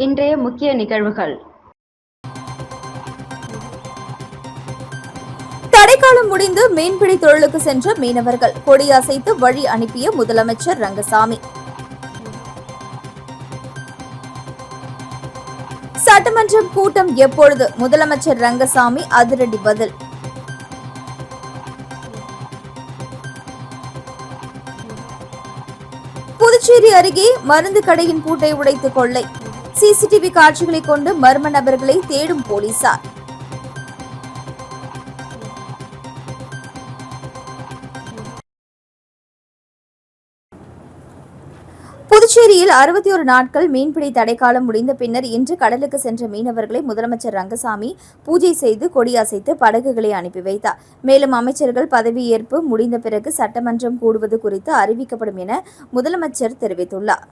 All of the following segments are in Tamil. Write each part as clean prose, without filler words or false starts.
இன்றைய முக்கிய நிகழ்வுகள். தடைக்காலம் முடிந்து மீன்பிடி தொழிலுக்கு சென்ற மீனவர்கள் கொடியசைத்து வழி அனுப்பிய முதலமைச்சர் ரங்கசாமி. சட்டமன்றம் கூட்டம் எப்பொழுது? முதலமைச்சர் ரங்கசாமி அதிரடி பதில். புதுச்சேரி அருகே மருந்து கடையின் பூட்டை உடைத்து கொள்ளை. சிசிடிவி காட்சிகளை கொண்டு மர்ம நபர்களை தேடும் போலீசார். புதுச்சேரியில் 61 நாட்கள் மீன்பிடி தடைக்காலம் முடிந்த பின்னர் இன்று கடலுக்கு சென்ற மீனவர்களை முதலமைச்சர் ரங்கசாமி பூஜை செய்து கொடியசைத்து படகுகளை அனுப்பி வைத்தார். மேலும் அமைச்சர்கள் பதவியேற்பு முடிந்த பிறகு சட்டமன்றம் கூடுவது குறித்து அறிவிக்கப்படும் என முதலமைச்சர் தெரிவித்துள்ளார்.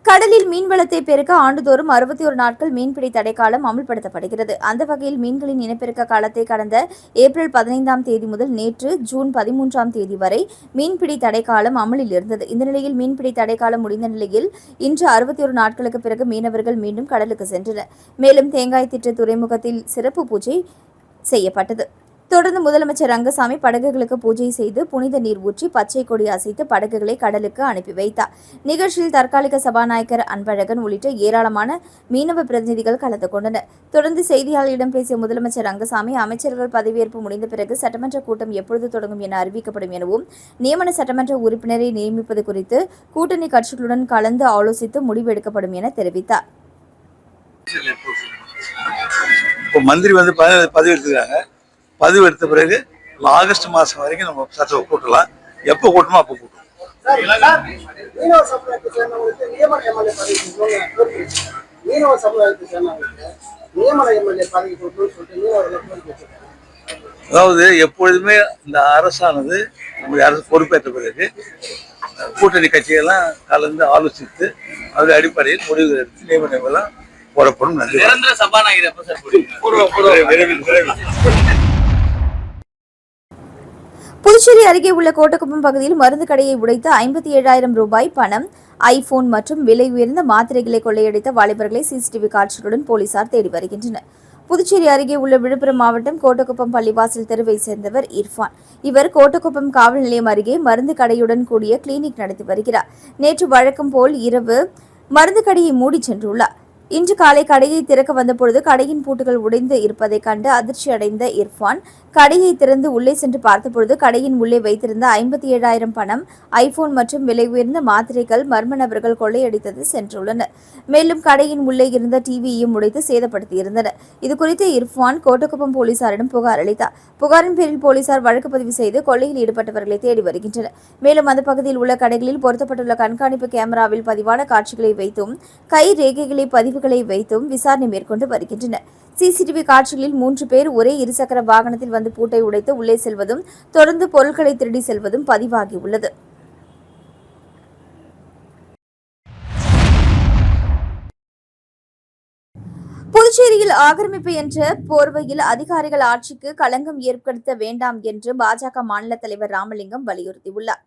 கடலில் மீன்வளத்தை பெருக்க ஆண்டுதோறும் 61 நாட்கள் மீன்பிடி தடைக்காலம் அமல்படுத்தப்படுகிறது. அந்த வகையில் மீன்களின் இனப்பெருக்க காலத்தை கடந்த ஏப்ரல் 15ஆம் தேதி முதல் நேற்று ஜூன் 13ஆம் தேதி வரை மீன்பிடி தடைக்காலம் அமலில் இருந்தது. இந்த நிலையில் மீன்பிடி தடைக்காலம் முடிந்த நிலையில் இன்று 61 நாட்களுக்கு பிறகு மீனவர்கள் மீண்டும் கடலுக்கு சென்றனர். மேலும் தேங்காய் திட்டு துறைமுகத்தில் சிறப்பு பூஜை செய்யப்பட்டது. தொடர்ந்து முதலமைச்சர் ரங்கசாமி படகுகளுக்கு பூஜை செய்து புனித நீர் ஊற்றி பச்சை கொடி அசைத்து படகுகளை கடலுக்கு அனுப்பி வைத்தார். நிகழ்ச்சியில் தற்காலிக சபாநாயகர் அன்பழகன் உள்ளிட்ட ஏராளமான மீனவ பிரதிநிதிகள் கலந்து கொண்டனர். தொடர்ந்து செய்தியாளர்களிடம் பேசிய முதலமைச்சர் ரங்கசாமி அமைச்சர்கள் பதவியேற்பு முடிந்த பிறகு சட்டமன்ற கூட்டம் எப்பொழுது தொடங்கும் என அறிவிக்கப்படும் எனவும் நியமன சட்டமன்ற உறுப்பினரை நியமிப்பது குறித்து கூட்டணி கட்சிகளுடன் கலந்து ஆலோசித்து முடிவெடுக்கப்படும் என தெரிவித்தார். பதிவு எடுத்த பிறகு ஆகஸ்ட் மாதம் வரைக்கும் நம்ம சட்டத்தை கூட்டலாம். எப்போ கூட்டணுமோ அப்போ கூட்டணும். அதாவது எப்பொழுதுமே இந்த அரசானது நம்முடைய அரசு பொறுப்பேற்ற பிறகு கூட்டணி கட்சியெல்லாம் கலந்து ஆலோசித்து அதன் அடிப்படையில் முடிவுகள் எடுத்து நியமனங்கள்லாம் போடப்படும். நன்றி. புதுச்சேரி அருகே உள்ள கோட்டக்குப்பம் பகுதியில் மருந்து கடையை உடைத்து 57,000 ரூபாய் பணம், ஐபோன் மற்றும் விலை உயர்ந்த மாத்திரைகளை கொள்ளையடித்த வாலிபர்களை சிசிடிவி காட்சிகளுடன் போலீசார் தேடி வருகின்றனர். புதுச்சேரி அருகே உள்ள விழுப்புரம் மாவட்டம் கோட்டக்குப்பம் பள்ளிவாசல் தெருவை சேர்ந்தவர் இர்ஃபான். இவர் கோட்டக்குப்பம் காவல் நிலையம் அருகே மருந்து கடையுடன் கூடிய கிளினிக் நடத்தி வருகிறார். நேற்று வழக்கம் போல் இரவு மருந்து கடையை மூடி சென்றுள்ளார். இன்று காலை கடையை திறக்க வந்தபொழுது கடையின் பூட்டுகள் உடைந்து இருப்பதை கண்டு அதிர்ச்சி அடைந்த இர்ஃபான் கடையை திறந்து உள்ளே சென்று பார்த்தபொழுது கடையின் உள்ளே வைத்திருந்த 57,000 பணம், ஐபோன் மற்றும் விலை உயர்ந்த மாத்திரைகள் மர்ம நபர்கள் கொள்ளையடித்தது சென்றுள்ளனர். மேலும் கடையின் உள்ளே இருந்த டிவியையும் உடைத்து சேதப்படுத்தியிருந்தனர். இதுகுறித்து இர்ஃபான் கோட்டக்குப்பம் போலீசாரிடம் புகார் அளித்தார். புகாரின் பேரில் போலீசார் வழக்கு பதிவு செய்து கொள்ளையில் ஈடுபட்டவர்களை தேடி வருகின்றனர். மேலும் அந்த பகுதியில் உள்ள கடைகளில் பொருத்தப்பட்டுள்ள கண்காணிப்பு கேமராவில் பதிவான காட்சிகளை வைத்தும் கை ரேகைகளை பதிவுகளை வைத்தும் விசாரணை மேற்கொண்டு வருகின்றனர். சிசிடிவி காட்சிகளில் 3 பேர் ஒரே இருசக்கர வாகனத்தில் வந்து பூட்டை உடைத்து உள்ளே செல்வதும் தொடர்ந்து பொருட்களை திருடி செல்வதும் பதிவாகியுள்ளது. புதுச்சேரியில் ஆக்கிரமிப்பு என்ற போர்வையில் அதிகாரிகள் ஆட்சிக்கு களங்கம் ஏற்படுத்த வேண்டாம் என்று பாஜக மாநில தலைவர் ராமலிங்கம் வலியுறுத்தியுள்ளார்.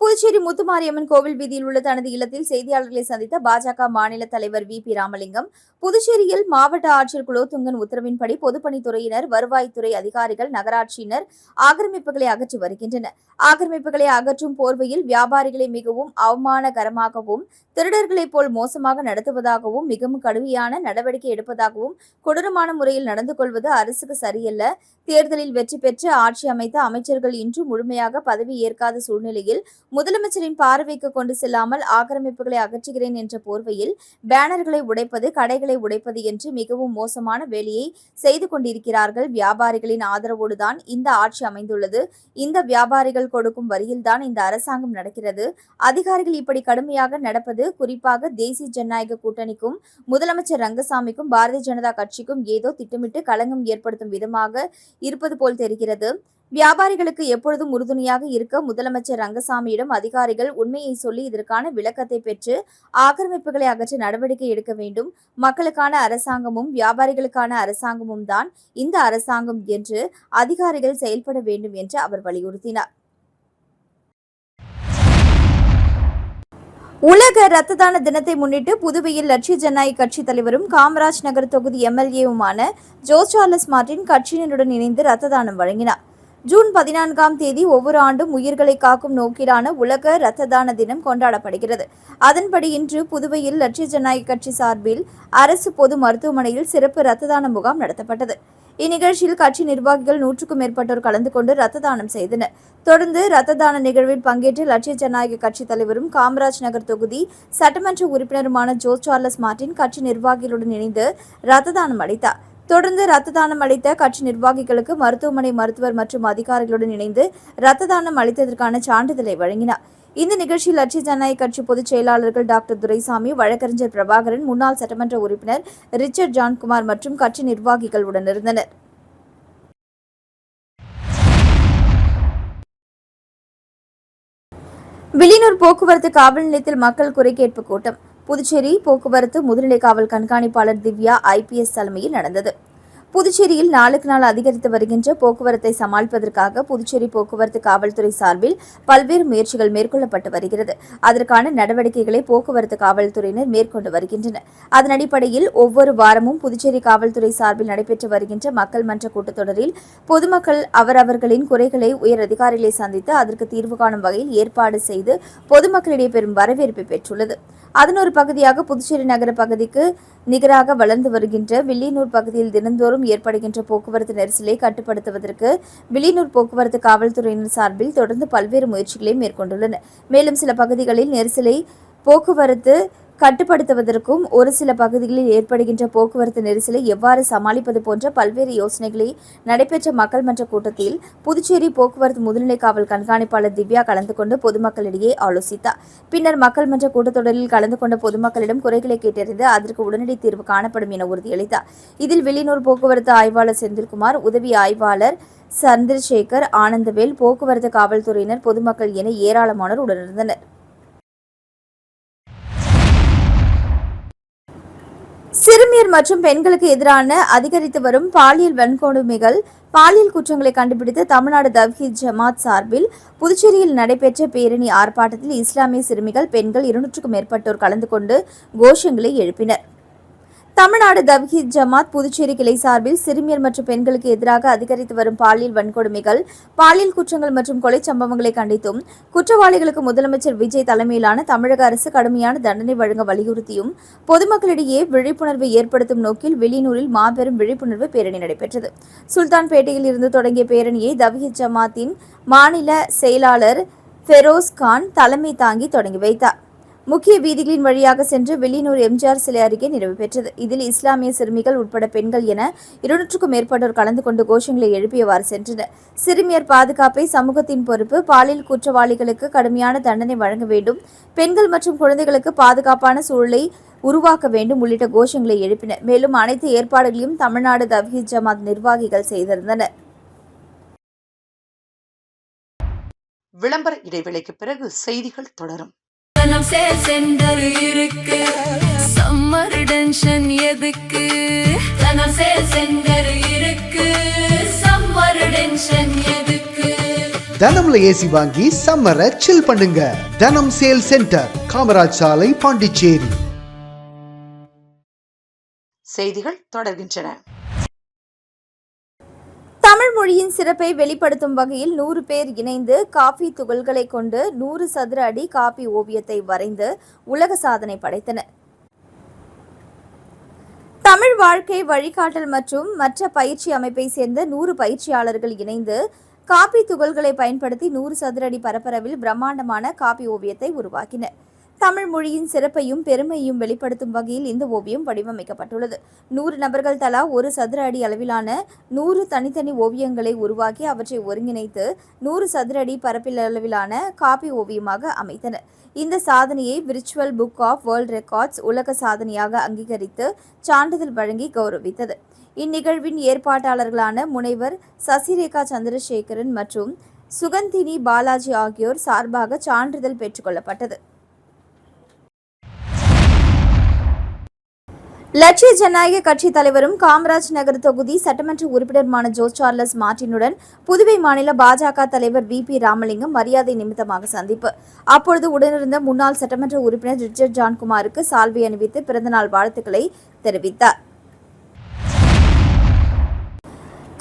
புதுச்சேரி முத்துமாரியம்மன் கோவில் வீதியில் உள்ள தனது இல்லத்தில் செய்தியாளர்களை சந்தித்த பாஜக மாநில தலைவர் வி.பி. ராமலிங்கம், புதுச்சேரியில் மாவட்ட ஆட்சியர் குலோத்துங்கன் உத்தரவின்படி பொதுப்பணித்துறையினர், வருவாய்த்துறை அதிகாரிகள், நகராட்சியினர் ஆக்கிரமிப்புகளை அகற்றி வருகின்றனர். ஆக்கிரமிப்புகளை அகற்றும் போர்வையில் வியாபாரிகளை மிகவும் அவமானகரமாகவும், திருடர்களைப் போல் மோசமாக நடத்துவதாகவும், மிகவும் கடுமையான நடவடிக்கை எடுப்பதாகவும், கொடூரமான முறையில் நடந்து கொள்வது அரசுக்கு சரியல்ல. தேர்தலில் வெற்றி பெற்று ஆட்சி அமைத்த அமைச்சர்கள் இன்றும் முழுமையாக பதவி ஏற்காத சூழ்நிலையில் முதலமைச்சரின் பார்வைக்கு கொண்டு செல்லாமல் ஆக்கிரமிப்புகளை அகற்றுகிறேன் என்ற போர்வையில் பேனர்களை உடைப்பது, கடைகளை உடைப்பது என்று மிகவும் மோசமான வேலையை செய்து கொண்டிருக்கிறார்கள். வியாபாரிகளின் ஆதரவோடுதான் இந்த ஆட்சி அமைந்துள்ளது. இந்த வியாபாரிகள் கொடுக்கும் வரியில்தான் இந்த அரசாங்கம் நடக்கிறது. அதிகாரிகள் இப்படி கடுமையாக நடப்பது குறிப்பாக தேசிய ஜனநாயக கூட்டணிக்கும் முதலமைச்சர் ரங்கசாமிக்கும் பாரதிய ஜனதா கட்சிக்கும் ஏதோ திட்டமிட்டு களங்கம் ஏற்படுத்தும் விதமாக இருப்பது போல் தெரிகிறது. வியாபாரிகளுக்கு எப்பொழுதும் உறுதுணையாக இருக்க முதலமைச்சர் ரங்கசாமியிடம் அதிகாரிகள் உண்மையை சொல்லி இதற்கான விளக்கத்தை பெற்று ஆக்கிரமிப்புகளை அகற்ற நடவடிக்கை எடுக்க வேண்டும். மக்களுக்கான அரசாங்கமும் வியாபாரிகளுக்கான அரசாங்கமும் தான் இந்த அரசாங்கம் என்று அதிகாரிகள் செயல்பட வேண்டும் என்று அவர் வலியுறுத்தினார். உலக இரத்த தான தினத்தை முன்னிட்டு புதுவையில் லட்சிய ஜனநாயக கட்சி தலைவரும் காமராஜ் நகர் தொகுதி எம்எல்ஏவுமான ஜோஸ் சார்லஸ் மார்டின் கட்சியினருடன் இணைந்து இரத்த தானம் வழங்கினார். ஜூன் 14ஆம் தேதி ஒவ்வொரு ஆண்டும் உயிர்களை காக்கும் நோக்கிலான உலக இரத்த தான தினம் கொண்டாடப்படுகிறது. அதன்படி இன்று புதுவையில் லட்சிய ஜனநாயக கட்சி சார்பில் அரசு பொது மருத்துவமனையில் சிறப்பு இரத்த தான முகாம் நடத்தப்பட்டது. இந்நிகழ்ச்சியில் கட்சி நிர்வாகிகள் 100க்கும் மேற்பட்டோர் கலந்து கொண்டு இரத்த தானம் செய்தனர். தொடர்ந்து இரத்த தான நிகழ்வில் பங்கேற்று லட்சிய ஜனநாயக கட்சி தலைவரும் காமராஜ் நகர் தொகுதி சட்டமன்ற உறுப்பினருமான ஜோஸ் சார்லஸ் மார்டின் கட்சி நிர்வாகிகளுடன் இணைந்து இரத்த தானம் அளித்தார். தொடர்ந்து இரத்த தானம் அளித்த கட்சி நிர்வாகிகளுக்கு மருத்துவமனை மருத்துவர் மற்றும் அதிகாரிகளுடன் இணைந்து இரத்த தானம் அளித்ததற்கான சான்றிதழை வழங்கினார். இந்த நிகழ்ச்சியில் லட்சிய ஜனநாயக கட்சி பொதுச் செயலாளர்கள் டாக்டர் துரைசாமி, வழக்கறிஞர் பிரபாகரன், முன்னாள் சட்டமன்ற உறுப்பினர் ரிச்சர்ட் ஜான்குமார் மற்றும் கட்சி நிர்வாகிகள் உடனிருந்தனர். வில்லியனூர் போக்குவரத்து காவல் நிலையத்தில் மக்கள் குறை கேட்பு கூட்டம் புதுச்சேரி போக்குவரத்து முதுநிலை காவல் கண்காணிப்பாளர் திவ்யா IPS தலைமையில் நடந்தது. புதுச்சேரியில் நாளுக்கு நாள் அதிகரித்து வருகின்ற போக்குவரத்தை சமாளிப்பதற்காக புதுச்சேரி போக்குவரத்து காவல்துறை சார்பில் பல்வேறு முயற்சிகள் மேற்கொள்ளப்பட்டு வருகிறது. அதற்கான நடவடிக்கைகளை போக்குவரத்து காவல்துறையினர் மேற்கொண்டு வருகின்றனர். அதன் அடிப்படையில் ஒவ்வொரு வாரமும் புதுச்சேரி காவல்துறை சார்பில் நடைபெற்று வருகின்ற மக்கள் மன்ற கூட்டத்தொடரில் பொதுமக்கள் அவரவர்களின் குறைகளை உயர் அதிகாரிகளை சந்தித்து அதற்கு தீர்வு காணும் வகையில் ஏற்பாடு செய்து பொதுமக்களிடையே பெரும் வரவேற்பை பெற்றுள்ளது. அதன் ஒரு பகுதியாக புதுச்சேரி நகர பகுதிக்கு நிகராக வளர்ந்து வருகின்ற வில்லியனூர் பகுதியில் தினந்தோறும் ஏற்படுகின்ற போக்குவரத்து நெரிசலை கட்டுப்படுத்துவதற்கு வில்லியனூர் போக்குவரத்து காவல்துறையினர் சார்பில் தொடர்ந்து பல்வேறு முயற்சிகளை மேற்கொண்டுள்ளனர். மேலும் சில பகுதிகளில் நெரிசலை போக்குவரத்து கட்டுப்படுத்துவதற்கும் ஒரு சில பகுதிகளில் ஏற்படுகின்ற போக்குவரத்து நெரிசலை எவ்வாறு சமாளிப்பது போன்ற பல்வேறு யோசனைகளை நடைபெற்ற மக்கள் மன்ற கூட்டத்தில் புதுச்சேரி போக்குவரத்து முதுநிலை காவல் கண்காணிப்பாளர் திவ்யா கலந்து கொண்டு பொதுமக்களிடையே ஆலோசித்தார். பின்னர் மக்கள் மன்ற கூட்டத்தொடரில் கலந்து கொண்ட பொதுமக்களிடம் குறைகளை கேட்டறிந்து அதற்கு உடனடி தீர்வு காணப்படும் என உறுதியளித்தார். இதில் வில்லியனூர் போக்குவரத்து ஆய்வாளர் செந்தில்குமார், உதவி ஆய்வாளர் சந்திரசேகர், ஆனந்தவேல், போக்குவரத்து காவல்துறையினர், பொதுமக்கள் என ஏராளமானோர் உடனிருந்தனர். சிறுமியர் மற்றும் பெண்களுக்கு எதிரான அதிகரித்து வரும் பாலியல் வன்கொடுமைகள், பாலியல் குற்றங்களை கண்டுபிடித்து தமிழ்நாடு தவ்ஹீத் ஜமாத் சார்பில் புதுச்சேரியில் நடைபெற்ற பேரணி ஆர்ப்பாட்டத்தில் இஸ்லாமிய சிறுமிகள், பெண்கள் 200க்கும் மேற்பட்டோர் கலந்து கொண்டு கோஷங்களை எழுப்பினர். தமிழ்நாடு தவ்ஹீத் ஜமாத் புதுச்சேரி கிளை சார்பில் சிறுமியர் மற்றும் பெண்களுக்கு எதிராக அதிகரித்து வரும் பாலியல் வன்கொடுமைகள், பாலியல் குற்றங்கள் மற்றும் கொலை சம்பவங்களை கண்டித்தும் குற்றவாளிகளுக்கு முதலமைச்சர் விஜய் தலைமையிலான தமிழக அரசு கடுமையான தண்டனை வழங்க வலியுறுத்தியும் பொதுமக்களிடையே விழிப்புணர்வை ஏற்படுத்தும் நோக்கில் வில்லியனூரில் மாபெரும் விழிப்புணர்வு பேரணி நடைபெற்றது. சுல்தான்பேட்டையில் இருந்து தொடங்கிய பேரணியை தவ்ஹீத் ஜமாத்தின் மாநில செயலாளர் ஃபெரோஸ் கான் தலைமை தாங்கி தொடங்கி வைத்தார். முக்கிய வீதிகளின் வழியாக சென்று வில்லியனூர் எம்ஜிஆர் சிலை அருகே நிறைவு பெற்றது. இதில் இஸ்லாமிய சிறுமிகள் உட்பட பெண்கள் என 200க்கும் மேற்பட்டோர் கலந்து கொண்டு கோஷங்களை எழுப்பியவாறு சென்றனர். சிறுமியர் பாதுகாப்பை சமூகத்தின் பொறுப்பு, பாலியல் குற்றவாளிகளுக்கு கடுமையான தண்டனை வழங்க வேண்டும், பெண்கள் மற்றும் குழந்தைகளுக்கு பாதுகாப்பான சூழலை உருவாக்க வேண்டும் உள்ளிட்ட கோஷங்களை எழுப்பினர். மேலும் அனைத்து ஏற்பாடுகளையும் தமிழ்நாடு தவ்ஹீத் ஜமாத் நிர்வாகிகள் செய்திருந்தனர். விளம்பர இடைவேளைக்கு பிறகு செய்திகள் தொடரும். தனம் சேல் சென்டர் இருக்கு, சம்மர் டென்ஷன் எதுக்கு? தனம் சேல் சென்டர் இருக்கு, சம்மர் டென்ஷன் எதுக்கு? தனம்ல ஏசி வாங்கி சம்மரை சில் பண்ணுங்க. தனம் சேல் சென்டர், காமராஜ் சாலை, பாண்டிச்சேரி. செய்திகள் தொடர்கின்றன. தமிழ் மொழியின் சிறப்பை வெளிப்படுத்தும் வகையில் 100 பேர் இணைந்து காபி துகள்களை கொண்டு 100 சதுர அடி காபி ஓவியத்தை வரைந்து உலக சாதனை படைத்தனர். தமிழ் வாழ்க்கை வழிகாட்டல் மற்றும் மற்ற பயிற்சி அமைப்பை சேர்ந்த 100 பயிற்சியாளர்கள் இணைந்து காபி துகள்களை பயன்படுத்தி 100 சதுர அடி பரப்பளவில் பிரம்மாண்டமான காபி ஓவியத்தை உருவாக்கினர். தமிழ் மொழியின் சிறப்பையும் பெருமையையும் வெளிப்படுத்தும் வகையில் இந்த ஓவியம் வடிவமைக்கப்பட்டுள்ளது. 100 நபர்கள் தலா 1 சதுர அடி அளவிலான 100 தனித்தனி ஓவியங்களை உருவாக்கி அவற்றை ஒருங்கிணைத்து 100 சதுர அடி பரப்பளவிலான காபி ஓவியமாக அமைத்தனர். இந்த சாதனையை virtual book of world records உலக சாதனையாக அங்கீகரித்து சான்றிதழ் வழங்கி கௌரவித்தது. இந்நிகழ்வின் ஏற்பாட்டாளர்களான முனைவர் சசிரேகா சந்திரசேகரன் மற்றும் சுகந்தினி பாலாஜி ஆகியோர் சார்பாக சான்றிதழ் பெற்றுக் கொள்ளப்பட்டது. லட்சிய ஜனநாயக கட்சி தலைவரும் காமராஜ் நகர் தொகுதி சட்டமன்ற உறுப்பினருமான ஜோஸ் சார்லஸ் மார்டினுடன் புதுவை மாநில பாஜக தலைவர் VP ராமலிங்கம் மரியாதை நிமித்தமாக சந்திப்பு. அப்பொழுது உடனிருந்த முன்னாள் சட்டமன்ற உறுப்பினர் ரிச்சர்ட் ஜான்குமாருக்கு சால்வை அணிவித்து பிறந்தநாள் வாழ்த்துக்களை தெரிவித்தார்.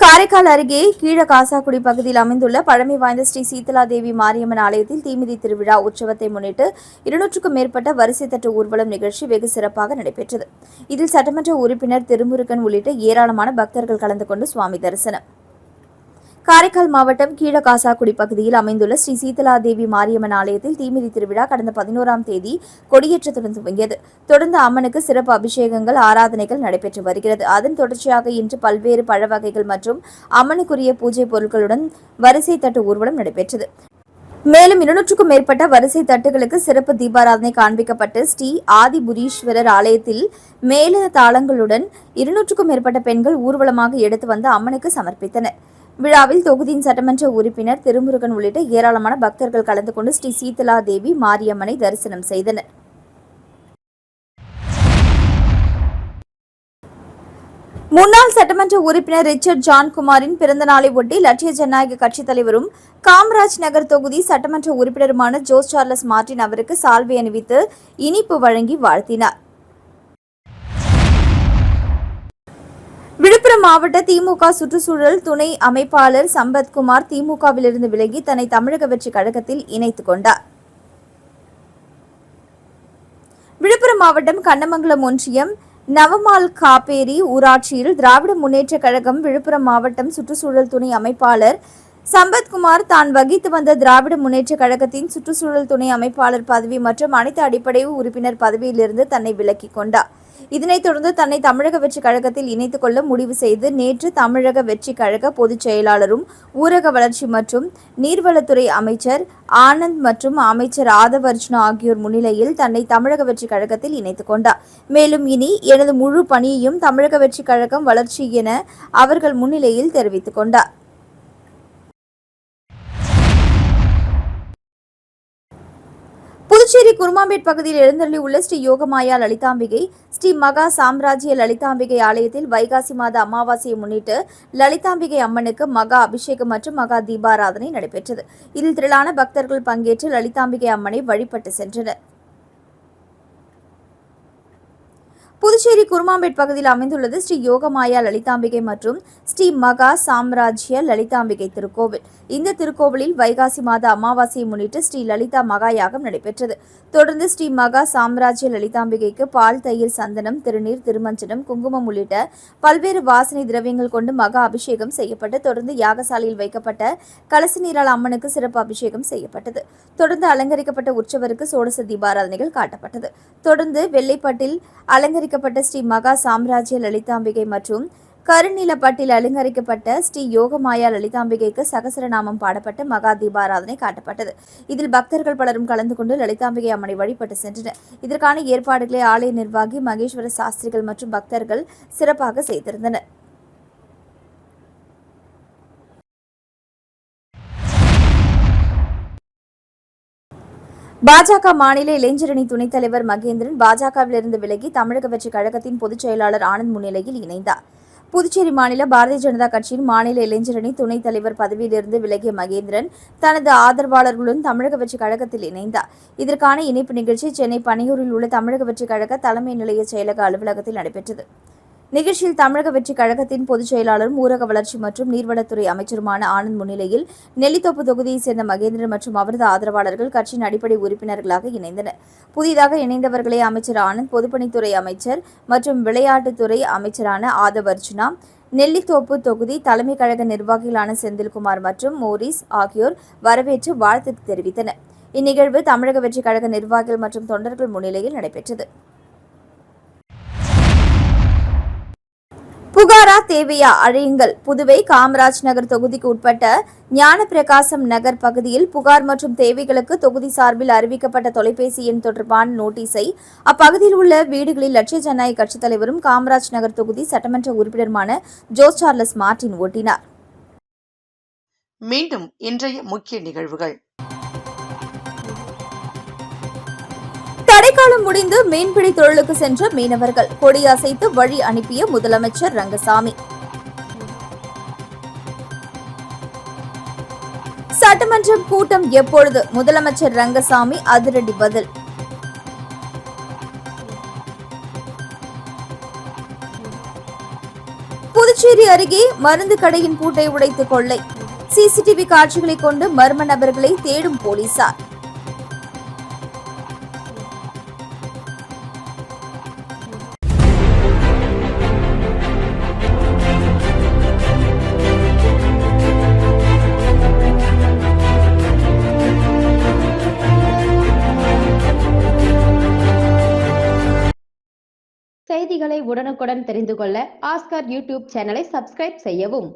காரைக்கால் அருகே கீழகாசாக்குடி பகுதியில் அமைந்துள்ள பழமை வாய்ந்த ஸ்ரீ சீதலா தேவி மாரியம்மன் ஆலயத்தில் தீமிதி திருவிழா உற்சவத்தை முன்னிட்டு 200க்கும் மேற்பட்ட வரிசை தட்டு ஊர்வலம் நிகழ்ச்சி வெகு சிறப்பாக நடைபெற்றது. இதில் சட்டமன்ற உறுப்பினர் திருமுருகன் உள்ளிட்ட ஏராளமான பக்தர்கள் கலந்து கொண்டு சுவாமி தரிசனம். காரைக்கால் மாவட்டம் கீழகாசாக்குடி பகுதியில் அமைந்துள்ள ஸ்ரீ சீதலா தேவி மாரியம்மன் ஆலயத்தில் தீமிதி திருவிழா கடந்த 11ஆம் தேதி கொடியேற்றத்துடன் துவங்கியது. தொடர்ந்து அம்மனுக்கு சிறப்பு அபிஷேகங்கள், ஆராதனைகள் நடைபெற்று வருகிறது. அதன் தொடர்ச்சியாக இன்று பல்வேறு பழ வகைகள் மற்றும் அம்மனுக்குரிய பூஜை பொருட்களுடன் வரிசை தட்டு ஊர்வலம் நடைபெற்றது. மேலும் 200க்கும் மேற்பட்ட வரிசை தட்டுகளுக்கு சிறப்பு தீபாராதனை காண்பிக்கப்பட்டு ஸ்ரீ ஆதிபுரீஸ்வரர் ஆலயத்தில் மேல தாளங்களுடன் 200க்கும் மேற்பட்ட பெண்கள் ஊர்வலமாக எடுத்து வந்து அம்மனுக்கு சமர்ப்பித்தனர். விழாவில் தொகுதியின் சட்டமன்ற உறுப்பினர் திருமுருகன் உள்ளிட்ட ஏராளமான பக்தர்கள் கலந்து கொண்டு ஸ்ரீ சீதலா தேவி மாரியம்மனை தரிசனம் செய்தனர். முன்னாள் சட்டமன்ற உறுப்பினர் ரிச்சர்ட் ஜான்குமாரின் பிறந்த நாளை ஒட்டி லட்சிய ஜனநாயக கட்சித் தலைவரும் காமராஜ் நகர் தொகுதி சட்டமன்ற உறுப்பினருமான ஜோஸ் சார்லஸ் மார்டின் அவருக்கு சால்வை அணிவித்து இனிப்பு வழங்கி வாழ்த்தினார். விழுப்புரம் மாவட்ட திமுக சுற்றுச்சூழல் துணை அமைப்பாளர் சம்பத்குமார் திமுகவிலிருந்து விலகி தன்னை தமிழக வெற்றி கழகத்தில் இணைத்துக் கொண்டார். விழுப்புரம் மாவட்டம் கண்ணமங்கலம் ஒன்றியம் நவமால் காப்பேரி ஊராட்சியில் திராவிட முன்னேற்ற கழகம் விழுப்புரம் மாவட்டம் சுற்றுச்சூழல் துணை அமைப்பாளர் சம்பத்குமார் தான் வகித்து வந்த திராவிட முன்னேற்ற கழகத்தின் சுற்றுச்சூழல் துணை அமைப்பாளர் பதவி மற்றும் அனைத்து அடிப்படை உறுப்பினர் பதவியிலிருந்து தன்னை விலக்கிக் கொண்டார். இதனைத் தொடர்ந்து தன்னை தமிழக வெற்றி கழகத்தில் இணைத்துக் கொள்ள முடிவு செய்து நேற்று தமிழக வெற்றி கழக பொதுச் செயலாளரும் ஊரக வளர்ச்சி மற்றும் நீர்வளத்துறை அமைச்சர் ஆனந்த் மற்றும் அமைச்சர் ஆதவர்ஜுனா ஆகியோர் முன்னிலையில் தன்னை தமிழக வெற்றி கழகத்தில் இணைத்துக் கொண்டார். மேலும் இனி எனது முழு பணியையும் தமிழக வெற்றி கழகம் வளர்ச்சி என அவர்கள் முன்னிலையில் தெரிவித்துக் கொண்டார். புதுச்சேரி குருமாம்பேட் பகுதியில் எழுந்தருளியுள்ள ஸ்ரீ யோகமாயா லலிதாம்பிகை ஸ்ரீ மகா சாம்ராஜ்ய லலிதாம்பிகை ஆலயத்தில் வைகாசி மாத அமாவாசையை முன்னிட்டு லலிதாம்பிகை அம்மனுக்கு மகா அபிஷேகம் மற்றும் மகா தீபாராதனை நடைபெற்றது. இதில் திரளான பக்தர்கள் பங்கேற்று லலிதாம்பிகை அம்மனை வழிபட்டு சென்றனர். புதுச்சேரி குருமாம்பேட் பகுதியில் அமைந்துள்ளது ஸ்ரீ யோகமாயா லலிதாம்பிகை மற்றும் ஸ்ரீ மகா சாம்ராஜ்ய லலிதாம்பிகை திருக்கோவில். இந்த திருக்கோவிலில் வைகாசி மாத அமாவாசையை முன்னிட்டு ஸ்ரீ லலிதா மகா யாகம் நடைபெற்றது. தொடர்ந்து ஸ்ரீ மகா சாம்ராஜ்ய லலிதாம்பிகைக்கு பால், தயிர், சந்தனம், திருநீர், திருமஞ்சனம், குங்குமம் உள்ளிட்ட பல்வேறு வாசனை திரவியங்கள் கொண்டு மகா அபிஷேகம் செய்யப்பட்டு தொடர்ந்து யாகசாலையில் வைக்கப்பட்ட கலச நீரால் அம்மனுக்கு சிறப்பு அபிஷேகம் செய்யப்பட்டது. தொடர்ந்து அலங்கரிக்கப்பட்ட உற்சவருக்கு சோடச தீபாராதனைகள் காட்டப்பட்டது. தொடர்ந்து வெள்ளைப்பட்டில் அலங்கரிக்கப்பட்ட ஸ்ரீ மகா சாம்ராஜ்ய லலிதாம்பிகை மற்றும் கருநிலப்பட்டில் அலங்கரிக்கப்பட்ட ஸ்ரீ யோகமாயா லலிதாம்பிகைக்கு சகசரநாமம் பாடப்பட்டு மகா தீபாராதனை காட்டப்பட்டது. இதில் பக்தர்கள் பலரும் கலந்து கொண்டு லலிதாம்பிகை அம்மனை வழிபட்டு சென்றனர். இதற்கான ஏற்பாடுகளை ஆலய நிர்வாகி மகேஸ்வர சாஸ்திரிகள் மற்றும் பக்தர்கள் சிறப்பாக செய்திருந்தனர். பாஜக மாநில இளைஞரணி துணைத் தலைவர் மகேந்திரன் பாஜகவிலிருந்து விலகி தமிழக வெற்றி கழகத்தின் பொதுச் செயலாளர் ஆனந்த் முன்னிலையில் இணைந்தார். புதுச்சேரி மாநில பாரதிய ஜனதா கட்சியின் மாநில இளைஞரணி துணைத் தலைவர் பதவியிலிருந்து விலகிய மகேந்திரன் தனது ஆதரவாளர்களுடன் தமிழக வெற்றி கழகத்தில் இணைந்தார். இதற்கான இணைப்பு நிகழ்ச்சி சென்னை பனையூரில் உள்ள தமிழக வெற்றி கழக தலைமை நிலைய செயலக அலுவலகத்தில் நடைபெற்றது. நிகழ்ச்சியில் தமிழக வெற்றி கழகத்தின் பொதுச் செயலாளரும் ஊரக வளர்ச்சி மற்றும் நீர்வளத்துறை அமைச்சருமான ஆனந்த் முன்னிலையில் நெல்லித்தோப்பு தொகுதியைச் சேர்ந்த மகேந்திரன் மற்றும் அவரது ஆதரவாளர்கள் கட்சியின் அடிப்படை உறுப்பினர்களாக இணைந்தனர். புதிதாக இணைந்தவர்களை அமைச்சர் ஆனந்த், பொதுப்பணித்துறை அமைச்சர் மற்றும் விளையாட்டுத்துறை அமைச்சரான ஆதவர்ஜுனா, நெல்லித்தோப்பு தொகுதி தலைமை கழக நிர்வாகிகளான செந்தில்குமார் மற்றும் மோரிஸ் ஆகியோர் வரவேற்று வாழ்த்து தெரிவித்தனர். இந்நிகழ்வு தமிழக வெற்றி கழக நிர்வாகிகள் மற்றும் தொண்டர்கள் முன்னிலையில் நடைபெற்றது. புகாரா தேவையா அழையுங்கள். புதுவை காமராஜ் நகர் தொகுதிக்கு உட்பட்ட ஞானப்பிரகாசம் நகர் பகுதியில் புகார் மற்றும் தேவைகளுக்கு தொகுதி சார்பில் அறிவிக்கப்பட்ட தொலைபேசி எண் தொடர்பான நோட்டீஸை அப்பகுதியில் உள்ள வீடுகளில் லட்சிய ஜனநாயக கட்சித் தலைவரும் காமராஜ் நகர் தொகுதி சட்டமன்ற உறுப்பினருமான ஜோஸ் சார்லஸ் மார்டின் ஓட்டினார். மீண்டும் இன்றைய முக்கிய நிகழ்வுகள். மழைக்காலம் முடிந்து மீன்பிடி தொழிலுக்கு சென்ற மீனவர்கள் கொடியசைத்து வழி அனுப்பிய முதலமைச்சர் ரங்கசாமி. சட்டமன்றம் கூட்டம் எப்பொழுது? முதலமைச்சர் ரங்கசாமி அதிரடி பதில். புதுச்சேரி அருகே மருந்து கடையின் பூட்டை உடைத்து கொள்ளை. சிசிடிவி காட்சிகளை கொண்டு மர்ம நபர்களை தேடும் போலீசார். செய்திகளை உடனுக்குடன் தெரிந்து கொள்ள ஆஸ்கார் யூடியூப் சேனலை சப்ஸ்கிரைப் செய்யவும்.